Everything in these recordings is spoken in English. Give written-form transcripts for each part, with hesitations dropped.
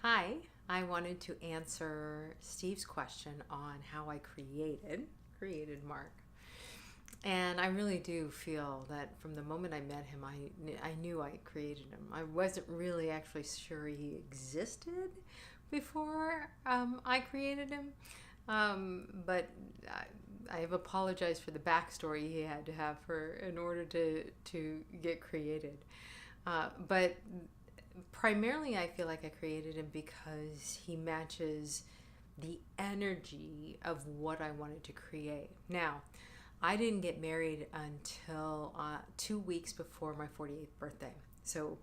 Hi, I wanted to answer Steve's question on how I created Mark. And I really do feel that from the moment I met him, I knew I created him. I wasn't really actually sure he existed before I created him. But I have apologized for the backstory he had to have for in order to get created. But primarily, I feel like I created him because he matches the energy of what I wanted to create. Now, I didn't get married until 2 weeks before my 48th birthday. So,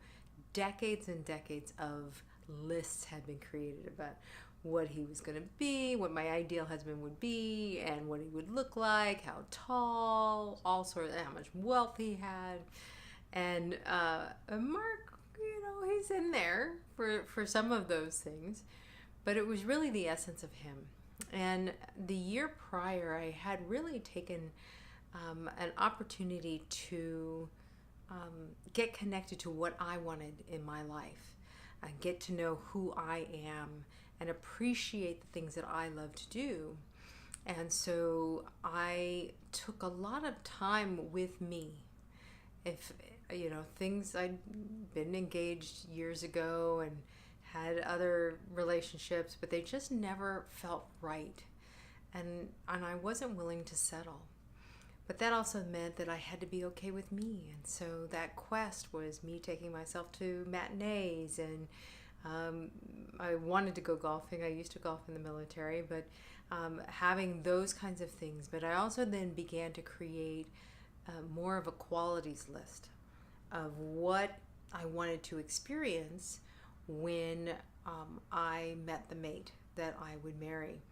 decades and decades of lists had been created about what he was going to be, what my ideal husband would be, and what he would look like, how tall, all sorts, how much wealth he had. And Mark, he's in there for some of those things, but it was really the essence of him. And the year prior, I had really taken an opportunity to get connected to what I wanted in my life, get to know who I am, and appreciate the things that I love to do. And so I took a lot of time with me. If things, I'd been engaged years ago and had other relationships, but they just never felt right, and I wasn't willing to settle. But that also meant that I had to be okay with me, and so that quest was me taking myself to matinees, and I wanted to go golfing. I used to golf in the military, but having those kinds of things. But I also then began to create more of a qualities list of what I wanted to experience when I met the mate that I would marry.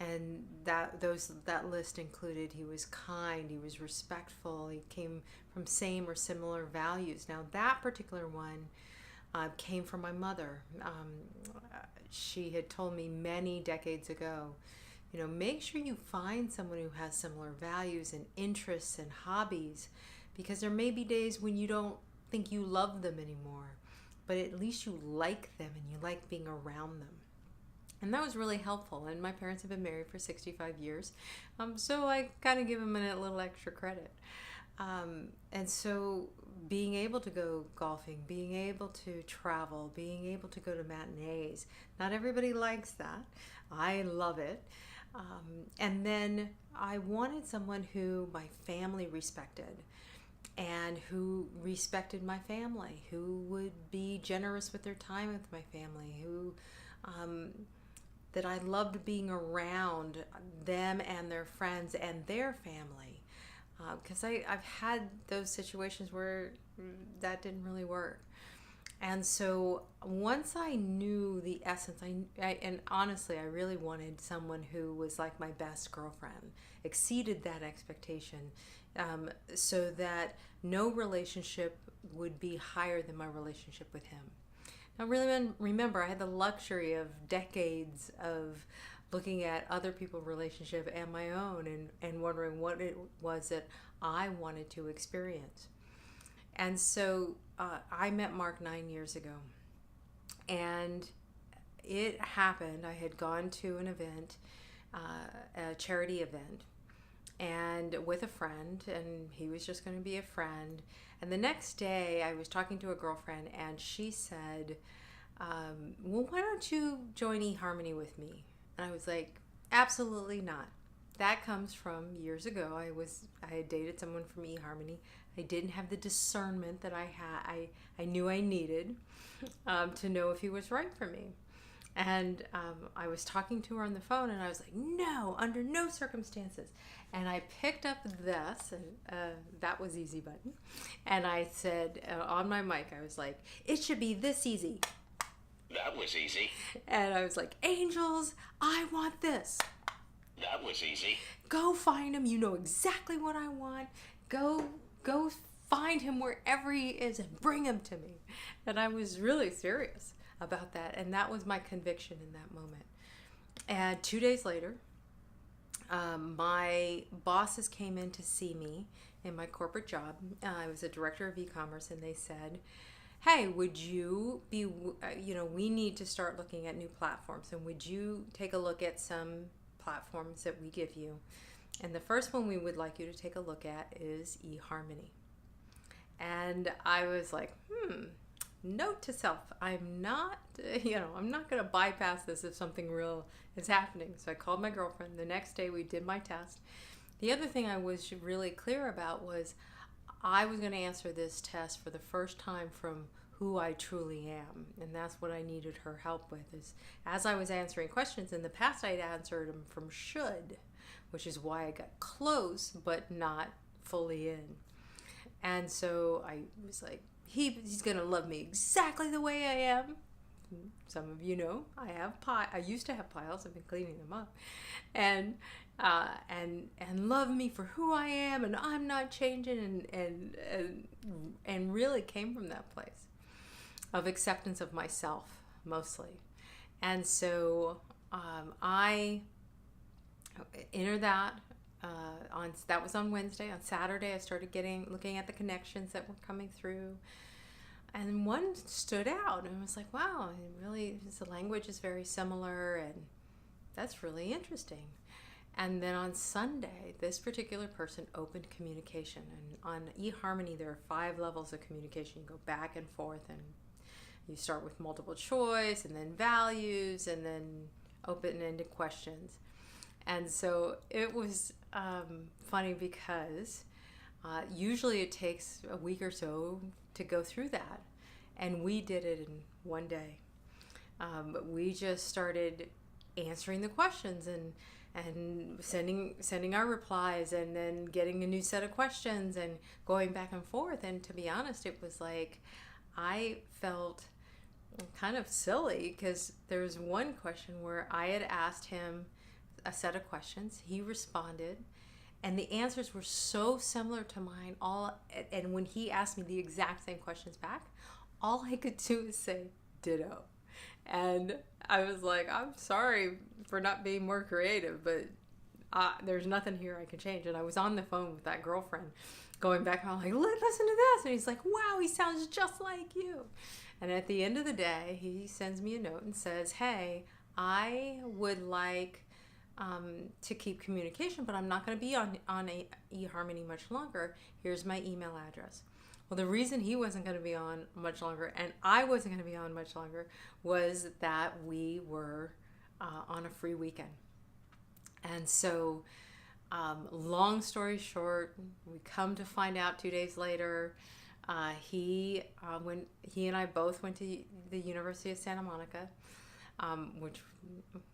And that list included: he was kind, he was respectful, he came from same or similar values. Now that particular one came from my mother. She had told me many decades ago, make sure you find someone who has similar values and interests and hobbies, because there may be days when you don't think you love them anymore, but at least you like them and you like being around them. And that was really helpful. And my parents have been married for 65 years, so I kind of give them a little extra credit. And so being able to go golfing, being able to travel, being able to go to matinees, not everybody likes that. I love it. And then I wanted someone who my family respected, and who respected my family, who would be generous with their time with my family, who that I loved being around them and their friends and their family. Because I've had those situations where that didn't really work. And so once I knew the essence, and honestly, I really wanted someone who was like my best girlfriend, exceeded that expectation, so that no relationship would be higher than my relationship with him. Now, really, remember, I had the luxury of decades of looking at other people's relationship and my own, and wondering what it was that I wanted to experience. And so I met Mark 9 years ago, and it happened. I had gone to an event, a charity event, and with a friend, and he was just going to be a friend. And the next day, I was talking to a girlfriend, and she said, well, why don't you join eHarmony with me? And I was like, absolutely not. That comes from years ago. I had dated someone from eHarmony. I didn't have the discernment that I knew I needed to know if he was right for me. And I was talking to her on the phone, and I was like, no, under no circumstances. And I picked up this, and that was easy button. And I said on my mic, I was like, it should be this easy. That was easy. And I was like, angels, I want this. That was easy. Go find him. You know exactly what I want. Go find him wherever he is and bring him to me. And I was really serious about that. And that was my conviction in that moment. And 2 days later, my bosses came in to see me in my corporate job. I was a director of e-commerce, and they said, hey, would you be, we need to start looking at new platforms, and would you take a look at some platforms that we give you? And the first one we would like you to take a look at is eHarmony. And I was like, note to self, I'm not going to bypass this if something real is happening. So I called my girlfriend. The next day we did my test. The other thing I was really clear about was I was going to answer this test for the first time from who I truly am. And that's what I needed her help with, is as I was answering questions in the past, I'd answered them from should, which is why I got close but not fully in. And so I was like, he's going to love me exactly the way I am. Some of you know I used to have piles. I've been cleaning them up. And love me for who I am, and I'm not changing, and really came from that place of acceptance of myself mostly. And so I entered that. That was on Wednesday. On Saturday, I started looking at the connections that were coming through, and one stood out, and I was like, "Wow, the language is very similar, and that's really interesting." And then on Sunday, this particular person opened communication, and on eHarmony, there are 5 levels of communication. You go back and forth, and you start with multiple choice, and then values, and then open-ended questions. And so it was funny because usually it takes a week or so to go through that. And we did it in one day. We just started answering the questions and sending our replies, and then getting a new set of questions and going back and forth. And to be honest, it was like I felt kind of silly because there was one question where I had asked him a set of questions. He responded, and the answers were so similar to mine. And when he asked me the exact same questions back, all I could do is say ditto. And I was like, I'm sorry for not being more creative, but there's nothing here I can change. And I was on the phone with that girlfriend going back, and I'm like, listen to this. And he's like, wow, he sounds just like you. And at the end of the day, he sends me a note and says, hey, I would like to keep communication, but I'm not going to be on eHarmony much longer. Here's my email address. Well, the reason he wasn't going to be on much longer, and I wasn't going to be on much longer, was that we were on a free weekend. And so, long story short, we come to find out 2 days later, when he and I both went to the University of Santa Monica, which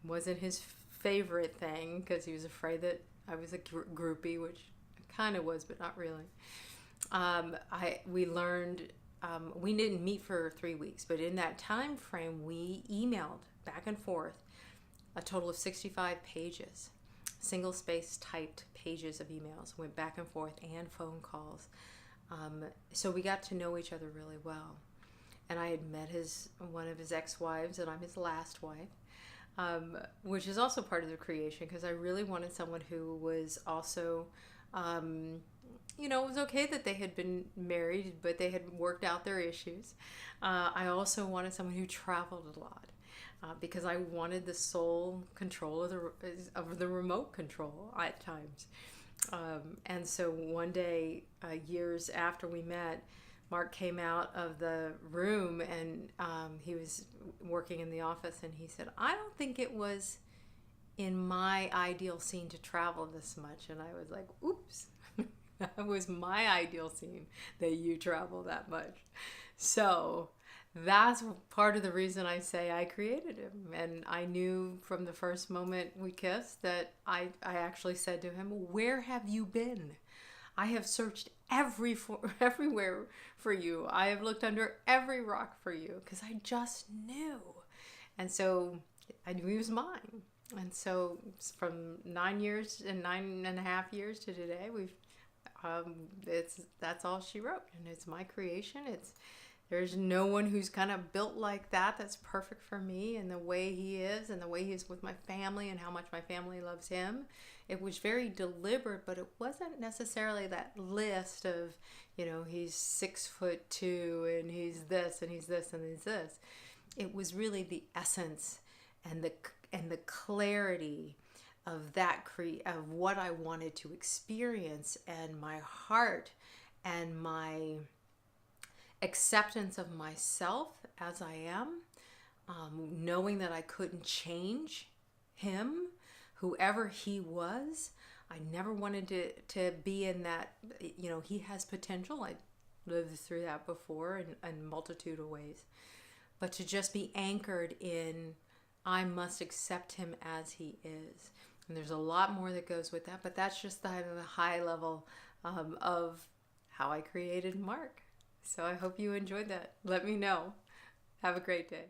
wasn't his favorite thing because he was afraid that I was a groupie, which I kind of was, but not really. We learned, we didn't meet for 3 weeks, but in that time frame, we emailed back and forth a total of 65 pages, single space typed pages of emails, went back and forth, and phone calls. So we got to know each other really well. And I had met one of his ex-wives, and I'm his last wife, which is also part of the creation, because I really wanted someone who was also, it was okay that they had been married, but they had worked out their issues. I also wanted someone who traveled a lot, because I wanted the sole control of the remote control at times. And so one day, years after we met, Mark came out of the room, and he was working in the office, and he said, I don't think it was in my ideal scene to travel this much. And I was like, oops, that was my ideal scene, that you travel that much. So that's part of the reason I say I created him. And I knew from the first moment we kissed that I actually said to him, where have you been? I have searched everywhere for you. I have looked under every rock for you, because I just knew. And so I knew he was mine. And so from 9 years and 9.5 years to today, that's all she wrote. And it's my creation. There's no one who's kind of built like that that's perfect for me, and the way he is, and the way he is with my family, and how much my family loves him. It was very deliberate, but it wasn't necessarily that list of, he's 6'2" and he's this and he's this and he's this. It was really the essence and the clarity of of what I wanted to experience, and my heart and my acceptance of myself as I am, knowing that I couldn't change him, whoever he was. I never wanted to be in that, he has potential. I lived through that before in a multitude of ways. But to just be anchored in, I must accept him as he is. And there's a lot more that goes with that, but that's just the high level of how I created Mark. So I hope you enjoyed that. Let me know. Have a great day.